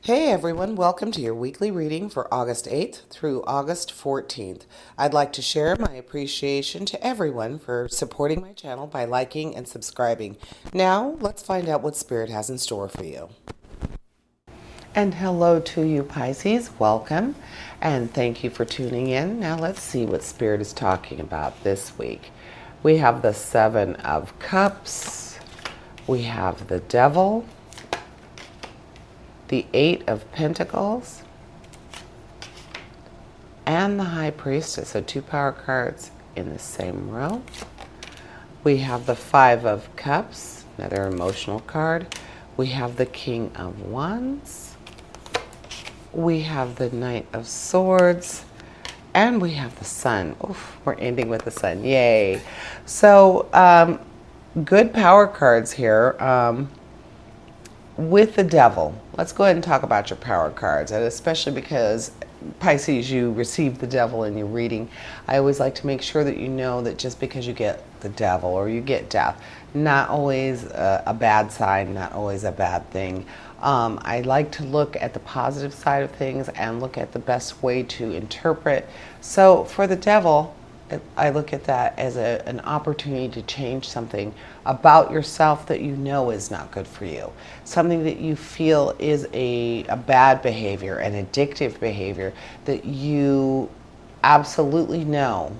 Hey everyone, welcome to your weekly reading for August 8th through August 14th. I'd like to share my appreciation to everyone for supporting my channel by liking and subscribing. Now, let's find out what Spirit has in store for you. And hello to you, Pisces. Welcome, and thank you for tuning in. Now, let's see what Spirit is talking about this week. We have the Seven of Cups, we have the Devil, the Eight of Pentacles, and the High Priestess. So two power cards in the same row. We have the Five of Cups, another emotional card. We have the King of Wands. We have the Knight of Swords. And we have the Sun. Oof, we're ending with the Sun. Yay. So, good power cards here. With the Devil, let's go ahead and talk about your power cards, and especially because Pisces, you receive the Devil in your reading. I always like to make sure that you know that just because you get the Devil or you get death, not always a bad sign, not always a bad thing. I like to look at the positive side of things and look at the best way to interpret. So for the Devil, I look at that as an opportunity to change something about yourself that you know is not good for you. Something that you feel is a bad behavior, an addictive behavior that you absolutely know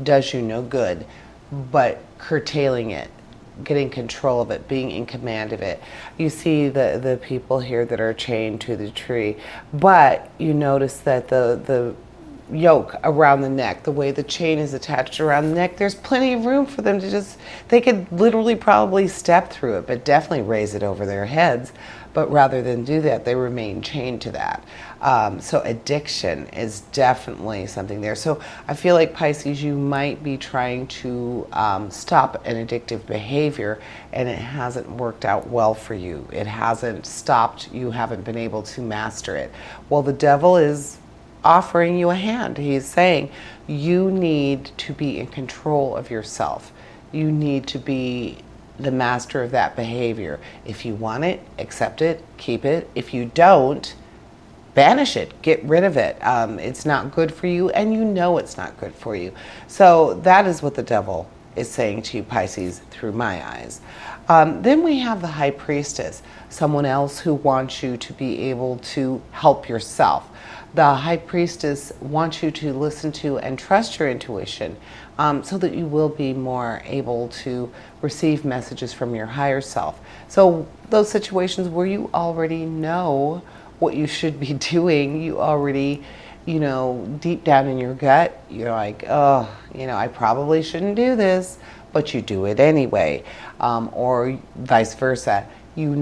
does you no good, but curtailing it, getting control of it, being in command of it. You see the people here that are chained to the tree, but you notice that the yoke around the neck, the way the chain is attached around the neck, there's plenty of room for them to just, they could literally probably step through it, but definitely raise it over their heads. But rather than do that, they remain chained to that. So addiction is definitely something there. So I feel like, Pisces, you might be trying to stop an addictive behavior, and it hasn't worked out well for you. It hasn't stopped. You haven't been able to master it. Well, the Devil is offering you a hand. He's saying you need to be in control of yourself. You need to be the master of that behavior. If you want it, accept it, keep it. If you don't, banish it, get rid of it. It's not good for you, and you know it's not good for you. So that is what the Devil is saying to you, Pisces, through my eyes. Then we have the High Priestess, someone else who wants you to be able to help yourself. The High Priestess wants you to listen to and trust your intuition, so that you will be more able to receive messages from your higher self. So those situations where you already know what you should be doing, you already, deep down in your gut, you're like, oh, I probably shouldn't do this, but you do it anyway. Or vice versa. You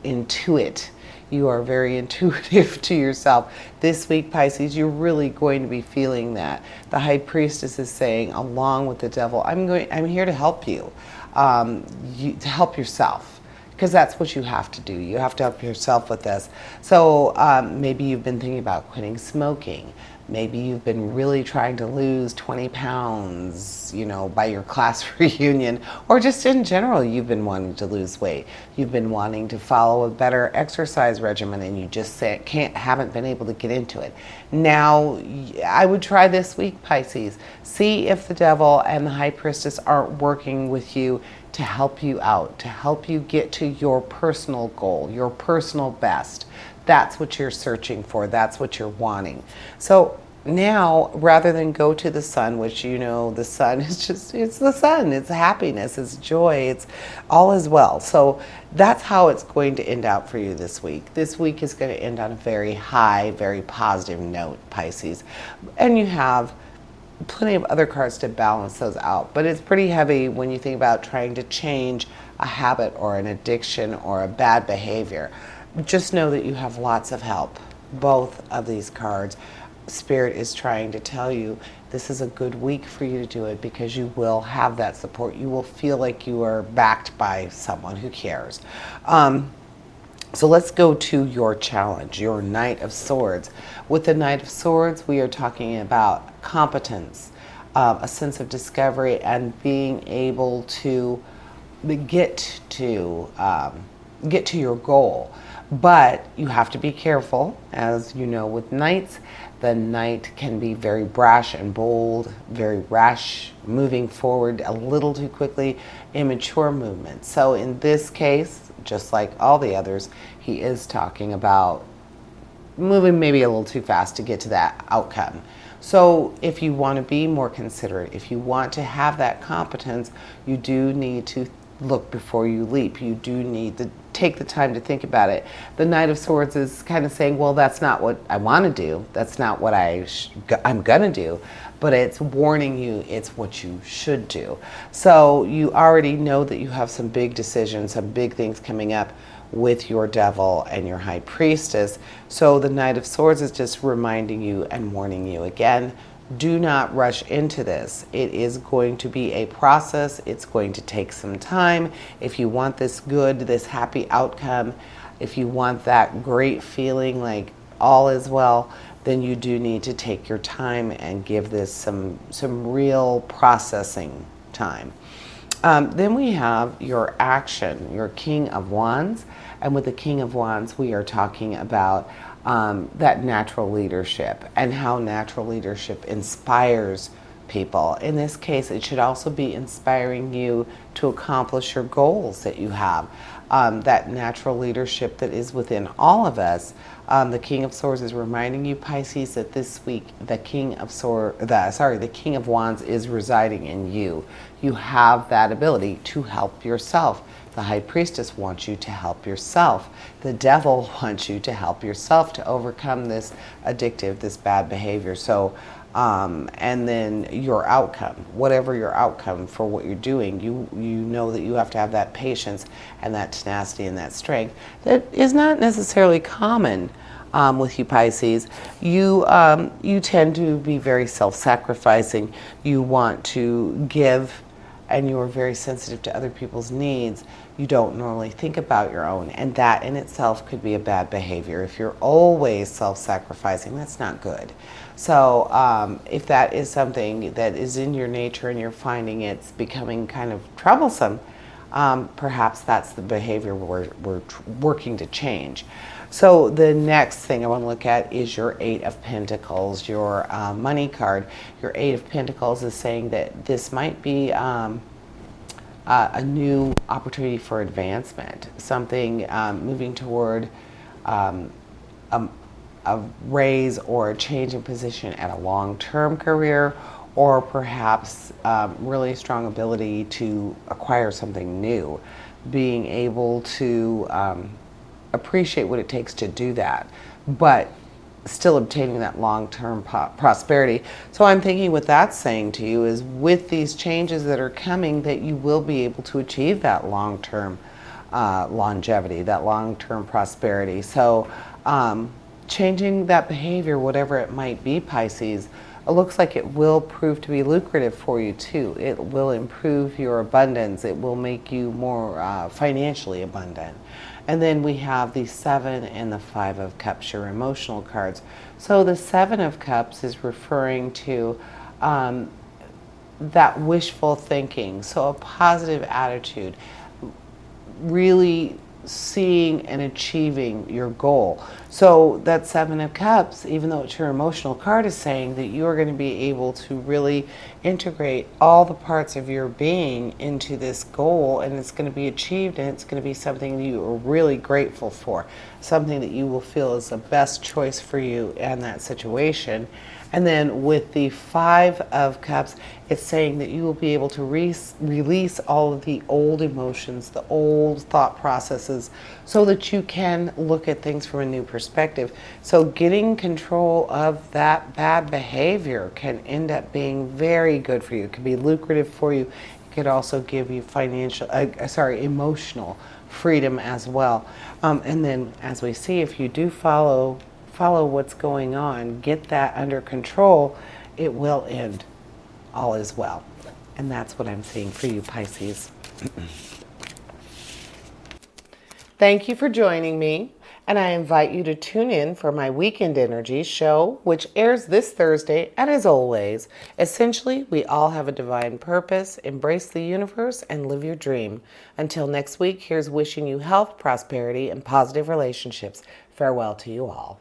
intuit. You are very intuitive to yourself. This week, Pisces, you're really going to be feeling that. The High Priestess is saying, along with the Devil, I'm here to help you, to help yourself, because that's what you have to do. You have to help yourself with this. So maybe you've been thinking about quitting smoking. Maybe you've been really trying to lose 20 pounds, by your class reunion, or just in general, you've been wanting to lose weight. You've been wanting to follow a better exercise regimen, and you just haven't been able to get into it. Now, I would try this week, Pisces. See if the Devil and the High Priestess aren't working with you to help you out, to help you get to your personal goal, your personal best. That's what you're searching for. That's what you're wanting. So now, rather than go to the Sun, which the Sun is it's the Sun. It's happiness. It's joy. It's all is well. So that's how it's going to end out for you this week. This week is going to end on a very high, very positive note, Pisces. And you have plenty of other cards to balance those out. But it's pretty heavy when you think about trying to change a habit or an addiction or a bad behavior. Just know that you have lots of help. Both of these cards, Spirit is trying to tell you this is a good week for you to do it, because you will have that support. You will feel like you are backed by someone who cares. So let's go to your challenge, your Knight of Swords. With the Knight of Swords, we are talking about competence, a sense of discovery, and being able to get to get to your goal. But you have to be careful, as you know, with knights. The knight can be very brash and bold, very rash, moving forward a little too quickly, immature movement. So in this case, just like all the others, he is talking about moving maybe a little too fast to get to that outcome. So if you want to be more considerate, if you want to have that competence, you do need to look before you leap. You do need to take the time to think about it. The Knight of Swords is kind of saying, well, that's not what I want to do. That's not what I'm going to do. But it's warning you it's what you should do. So you already know that you have some big decisions, some big things coming up with your devil and your high priestess. So the Knight of Swords is just reminding you and warning you again, do not rush into this. It is going to be a process. It's going to take some time. If you want this good, this happy outcome, if you want that great feeling like all is well, then you do need to take your time and give this some real processing time. Then we have your action, your King of Wands. And with the King of Wands, we are talking about that natural leadership and how natural leadership inspires people. In this case, it should also be inspiring you to accomplish your goals that you have. That natural leadership that is within all of us. The King of Swords is reminding you, Pisces, that this week the King of Wands is residing in you. You have that ability to help yourself. The High Priestess wants you to help yourself. The Devil wants you to help yourself to overcome this addictive, this bad behavior. So, and then your outcome, whatever your outcome for what you're doing, you know that you have to have that patience and that tenacity and that strength that is not necessarily common with you, Pisces. You tend to be very self-sacrificing. You want to give, and you are very sensitive to other people's needs. You don't normally think about your own, and that in itself could be a bad behavior. If you're always self-sacrificing, that's not good. So if that is something that is in your nature and you're finding it's becoming kind of troublesome, perhaps that's the behavior we're working to change. So the next thing I want to look at is your Eight of Pentacles, your money card. Your Eight of Pentacles is saying that this might be a new opportunity for advancement, something moving toward a raise or a change in position at a long-term career, or perhaps really strong ability to acquire something new, being able to appreciate what it takes to do that, but still obtaining that long-term prosperity. So I'm thinking what that's saying to you is with these changes that are coming, that you will be able to achieve that long-term longevity, that long-term prosperity. So changing that behavior, whatever it might be, Pisces, it looks like it will prove to be lucrative for you too. It will improve your abundance. It will make you more financially abundant. And then we have the Seven and the Five of Cups, your emotional cards. So the Seven of Cups is referring to that wishful thinking. So a positive attitude, really seeing and achieving your goal. So that Seven of Cups, even though it's your emotional card, is saying that you are going to be able to really integrate all the parts of your being into this goal, and it's going to be achieved, and it's going to be something that you are really grateful for, something that you will feel is the best choice for you in that situation. And then with the Five of Cups, it's saying that you will be able to release all of the old emotions, the old thought processes, so that you can look at things from a new perspective. So getting control of that bad behavior can end up being very good for you. It can be lucrative for you. It could also give you emotional freedom as well. And then, as we see, if you do follow what's going on, get that under control, it will end. All is well. And that's what I'm seeing for you, Pisces. Thank you for joining me. And I invite you to tune in for my Weekend Energy show, which airs this Thursday. And as always, essentially, we all have a divine purpose. Embrace the universe and live your dream. Until next week, here's wishing you health, prosperity, and positive relationships. Farewell to you all.